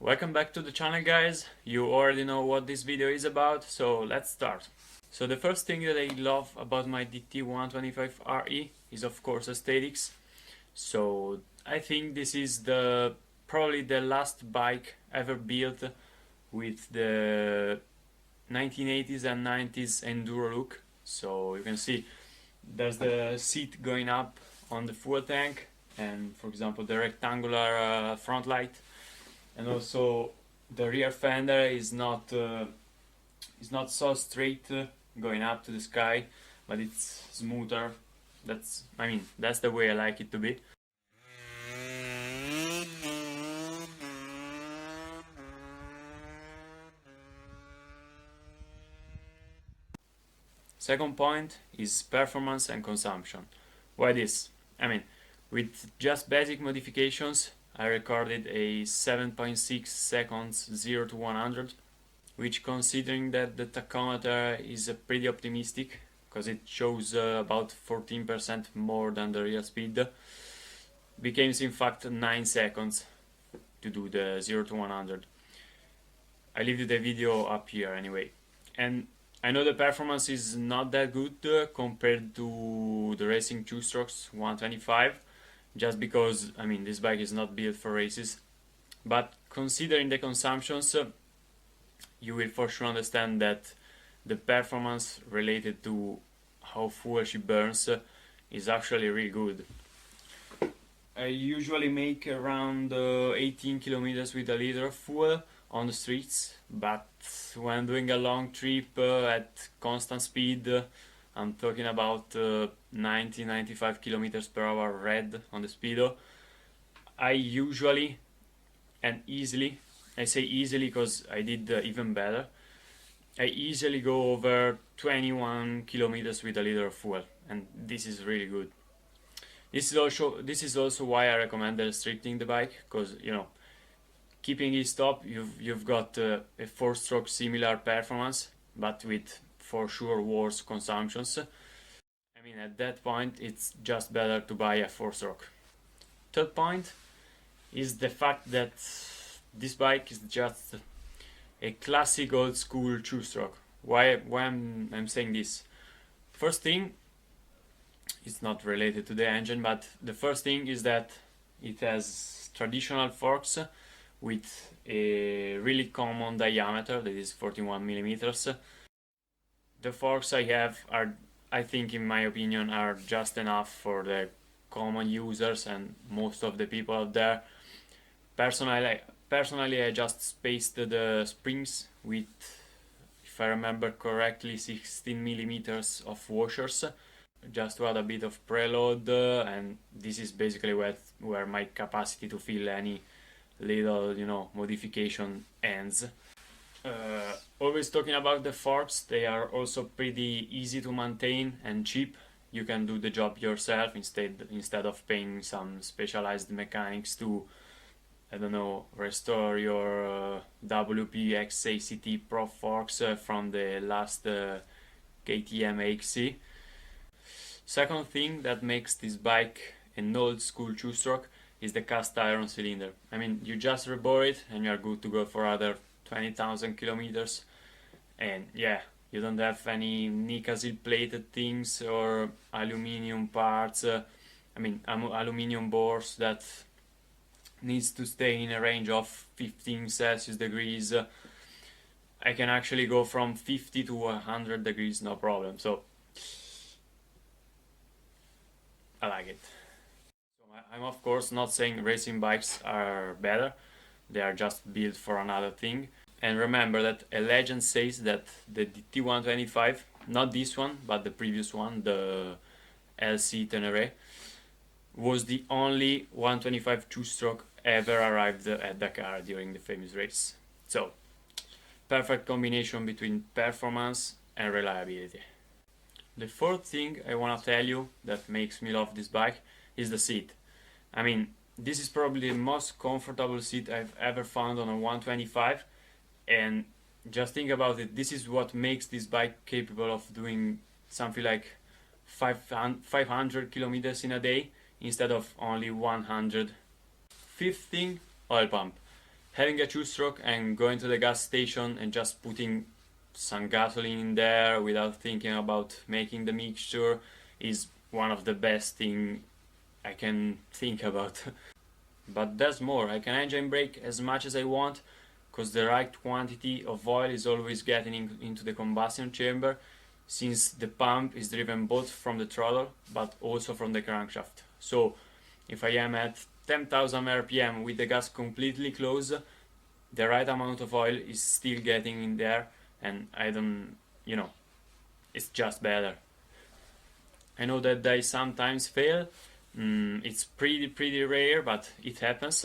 Welcome back to the channel, guys. You already know what this video is about, so let's start. So the first thing that I love about my DT125RE is of course aesthetics. So I think this is probably the last bike ever built with the 1980s and 90s enduro look. So you can see there's the seat going up on the fuel tank, and for example the rectangular front light, and also the rear fender is not so straight going up to the sky, but it's smoother. That's the way I like it to be. Second point is performance and consumption. Why this? With just basic modifications I recorded a 7.6 seconds 0 to 100, which, considering that the tachometer is pretty optimistic because it shows about 14% more than the real speed, becomes in fact 9 seconds to do the 0 to 100. I leave the video up here anyway. And I know the performance is not that good compared to the racing two-strokes 125, just because this bike is not built for races. But considering the consumptions, you will for sure understand that the performance related to how fuel she burns is actually really good. I usually make around 18 kilometers with a liter of fuel on the streets, but when doing a long trip at constant speed, I'm talking about 90-95 kilometers per hour red on the speedo, I usually and easily, I say easily because I did even better, I easily go over 21 kilometers with a liter of fuel, and this is really good. This is also why I recommend restricting the bike, because keeping it stop, you've got a 4-stroke similar performance, but with for sure worse consumptions. At that point it's just better to buy a 4-stroke. Third point is the fact that this bike is just a classic old school 2-stroke. Why I'm saying this? First thing, it's not related to the engine, but the first thing is that it has traditional forks with a really common diameter that is 41 millimeters. The forks I have are, I think in my opinion, are just enough for the common users and most of the people out there. Personally I just spaced the springs with, if I remember correctly, 16 millimeters of washers, just to add a bit of preload, and this is basically where my capacity to fill any little modification ends. Always talking about the forks, they are also pretty easy to maintain and cheap. You can do the job yourself instead of paying some specialized mechanics to, I don't know, restore your WPX-ACT Pro forks from the last KTM XC. Second thing that makes this bike an old school 2-stroke is the cast iron cylinder. You just rebore it and you are good to go for other 20,000 kilometers. And yeah, you don't have any Nicasil plated things or aluminium parts. Aluminium bores that needs to stay in a range of 15 Celsius degrees. I can actually go from 50 to 100 degrees, no problem. So I like it. So I'm of course not saying racing bikes are better, they are just built for another thing. And remember that a legend says that the DT125, not this one but the previous one, the LC Tenere, was the only 125 2-stroke ever arrived at Dakar during the famous race. So perfect combination between performance and reliability. The fourth thing I want to tell you that makes me love this bike is the seat. This is probably the most comfortable seat I've ever found on a 125, and just think about it, this is what makes this bike capable of doing something like 500 kilometers in a day instead of only 100. Fifth thing, oil pump. having a two-stroke and going to the gas station and just putting some gasoline in there without thinking about making the mixture is one of the best thing I can think about. But there's more. I can engine brake as much as I want because the right quantity of oil is always getting into the combustion chamber, since the pump is driven both from the throttle but also from the crankshaft. So if I am at 10,000 rpm with the gas completely closed, the right amount of oil is still getting in there, and I don't, it's just better. I know that they sometimes fail. It's pretty rare, but it happens,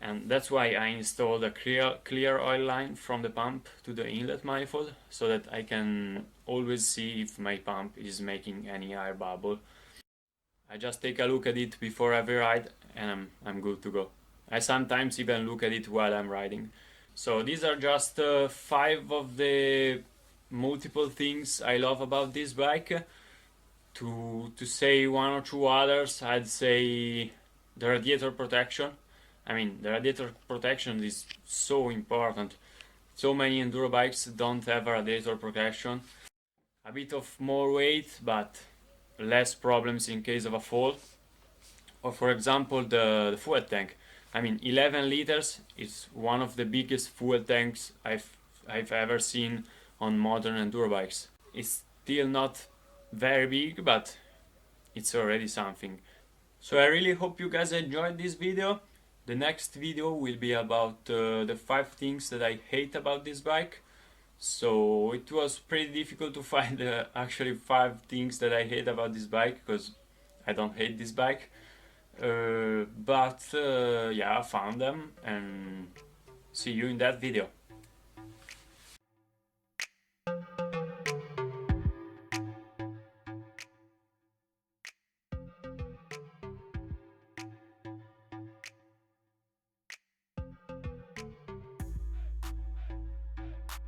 and that's why I installed a clear oil line from the pump to the inlet manifold, so that I can always see if my pump is making any air bubble. I just take a look at it before every ride and I'm good to go. I sometimes even look at it while I'm riding. So these are just 5 of the multiple things I love about this bike. To say 1 or 2 others, I'd say the radiator protection. I mean, the radiator protection is so important. So many enduro bikes don't have a radiator protection. A bit of more weight, but less problems in case of a fall. Or for example, the fuel tank. I mean, 11 liters is one of the biggest fuel tanks I've ever seen on modern enduro bikes. It's still not very big, but it's already something. So I really hope you guys enjoyed this video. The next video will be about the 5 things that I hate about this bike. So it was pretty difficult to find actually 5 things that I hate about this bike, because I don't hate this bike. But yeah, I found them, and see you in that video.